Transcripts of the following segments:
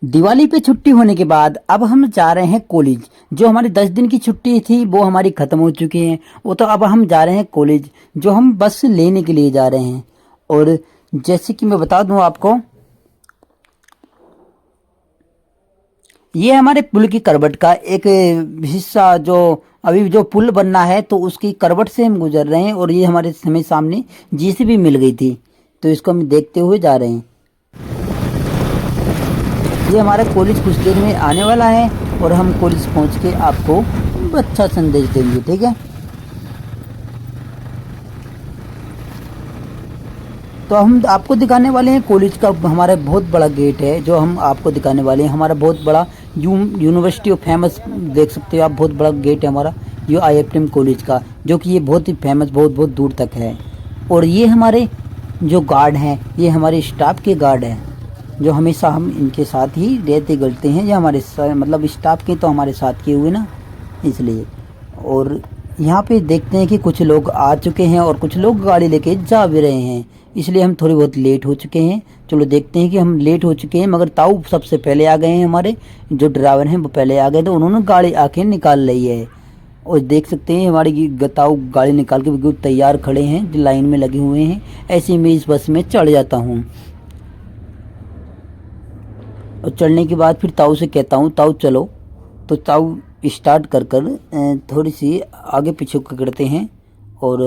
दिवाली पे छुट्टी होने के बाद अब हम जा रहे हैं कॉलेज। जो हमारी 10 दिन की छुट्टी थी वो हमारी ख़त्म हो चुकी है। वो तो अब हम जा रहे हैं कॉलेज, जो हम बस लेने के लिए जा रहे हैं। और जैसे कि मैं बता दूं आपको, ये हमारे पुल की करवट का एक हिस्सा, जो अभी जो पुल बनना है तो उसकी करवट से हम गुजर रहे हैं। और ये हमें सामने जेसीबी मिल गई थी, तो इसको हम देखते हुए जा रहे हैं। ये हमारा कॉलेज कुछ देर में आने वाला है और हम कॉलेज पहुंच के आपको अच्छा संदेश देंगे, ठीक है। तो हम आपको दिखाने वाले हैं कॉलेज का हमारा बहुत बड़ा गेट है, जो हम आपको दिखाने वाले हैं। हमारा बहुत बड़ा यूनिवर्सिटी ऑफ फेमस, देख सकते हो आप, बहुत बड़ा गेट है हमारा जो IFM कॉलेज का, जो कि ये बहुत ही फेमस, बहुत बहुत दूर तक है। और ये हमारे जो गार्ड हैं, ये हमारे स्टाफ के गार्ड हैं, जो हमेशा हम इनके साथ ही रहते गलते हैं। ये हमारे मतलब स्टाफ के तो हमारे साथ किए हुए ना, इसलिए। और यहाँ पे देखते हैं कि कुछ लोग आ चुके हैं और कुछ लोग गाड़ी लेके जा भी रहे हैं, इसलिए हम थोड़े बहुत लेट हो चुके हैं। चलो देखते हैं कि हम लेट हो चुके हैं, मगर ताऊ सबसे पहले आ गए हैं। हमारे जो ड्राइवर हैं वो पहले आ गए, तो उन्होंने गाड़ी आके निकाल ली है। और देख सकते हैं हमारी ताऊ गाड़ी निकाल के बिल्कुल तैयार खड़े हैं, जो लाइन में लगे हुए हैं। ऐसे में इस बस में चढ़ जाता हूँ और चढ़ने के बाद फिर ताऊ से कहता हूँ ताऊ चलो। तो ताऊ स्टार्ट कर थोड़ी सी आगे पीछे करते हैं और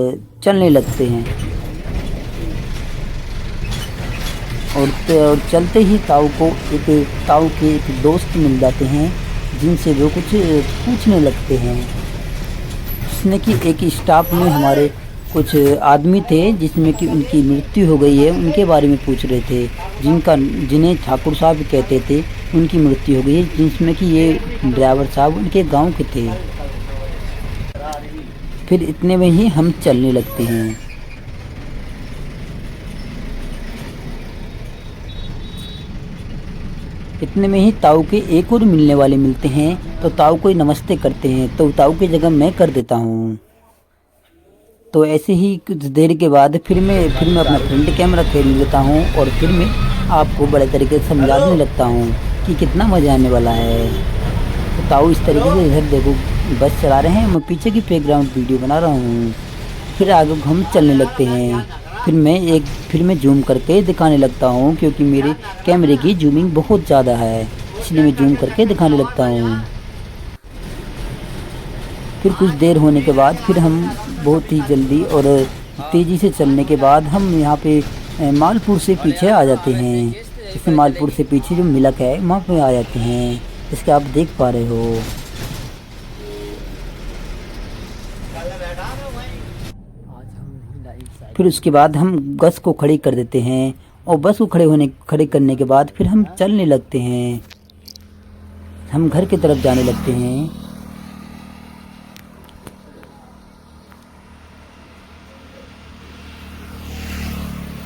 चलने लगते हैं। और चलते ही ताऊ के एक दोस्त मिल जाते हैं, जिनसे वो कुछ पूछने लगते हैं। जिसने कि एक स्टाफ में हमारे कुछ आदमी थे जिसमें कि उनकी मृत्यु हो गई है, उनके बारे में पूछ रहे थे। जिन्हें ठाकुर साहब कहते थे, उनकी मृत्यु हो गई है, जिसमें कि ये ड्राइवर साहब उनके गांव के थे। फिर इतने में ही हम चलने लगते हैं। इतने में ही ताऊ के एक और मिलने वाले मिलते हैं, तो ताऊ को नमस्ते करते हैं। तो ताऊ की जगह मैं कर देता हूँ। तो ऐसे ही कुछ देर के बाद फिर मैं अपना फ्रंट कैमरा खेल लेता हूँ और फिर मैं आपको बड़े तरीके से समझाने लगता हूँ कि कितना मज़ा आने वाला है। तो ताऊ इस तरीके से इधर देखो बस चला रहे हैं, मैं पीछे की बैकग्राउंड वीडियो बना रहा हूँ। फिर आगे हम चलने लगते हैं। फिर मैं जूम करके दिखाने लगता हूँ, क्योंकि मेरे कैमरे की जूमिंग बहुत ज़्यादा है, इसलिए मैं जूम करके दिखाने लगता हूँ। फिर कुछ देर होने के बाद फिर हम बहुत ही जल्दी और तेज़ी से चलने के बाद हम यहाँ पे मालपुर से पीछे आ जाते हैं। जैसे मालपुर से पीछे जो मिलक है वहाँ पे आ जाते हैं, इसके आप देख पा रहे हो। फिर उसके बाद हम बस को खड़ी कर देते हैं और बस को खड़े करने के बाद फिर हम चलने लगते हैं। हम घर की तरफ जाने लगते हैं।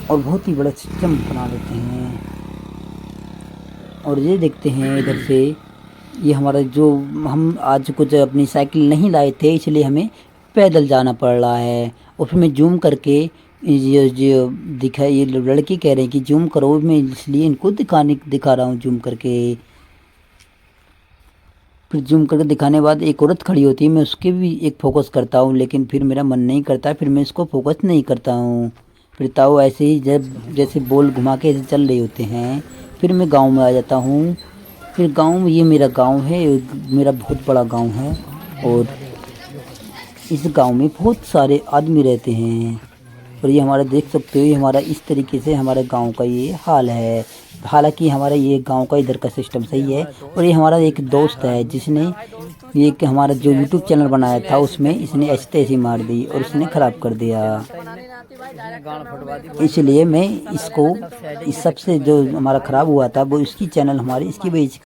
और बहुत ही बड़ा सिस्टम बना लेते हैं। और ये देखते हैं इधर से, ये हमारा जो हम आज कुछ अपनी साइकिल नहीं लाए थे, इसलिए हमें पैदल जाना पड़ रहा है। और फिर मैं जूम करके ये जो ये लड़की कह रहे हैं कि जूम करो, मैं इसलिए इनको दिखा रहा हूँ जूम करके। फिर जूम करके दिखाने के बाद एक औरत खड़ी होती है, मैं उसके भी एक फोकस करता हूँ, लेकिन फिर मेरा मन नहीं करता, फिर मैं इसको फोकस नहीं करता हूँ। फिर ताऊ ऐसे ही जैसे बॉल घुमा के ऐसे चल रहे होते हैं। फिर मैं गांव में आ जाता हूँ। फिर गांव में, ये मेरा गांव है, मेरा बहुत बड़ा गांव है। और इस गांव में बहुत सारे आदमी रहते हैं। और ये हमारा देख सकते हो, ये हमारा इस तरीके से हमारे गांव का ये हाल है। हालांकि हमारा ये गांव का इधर का सिस्टम सही है। और ये हमारा एक दोस्त है जिसने ये हमारा जो यूट्यूब चैनल बनाया था, उसमें इसने ऐसी तैसी मार दी और उसने ख़राब कर दिया। इसलिए मैं इसको, इस सबसे जो हमारा ख़राब हुआ था वो इसकी चैनल हमारी इसकी वजह से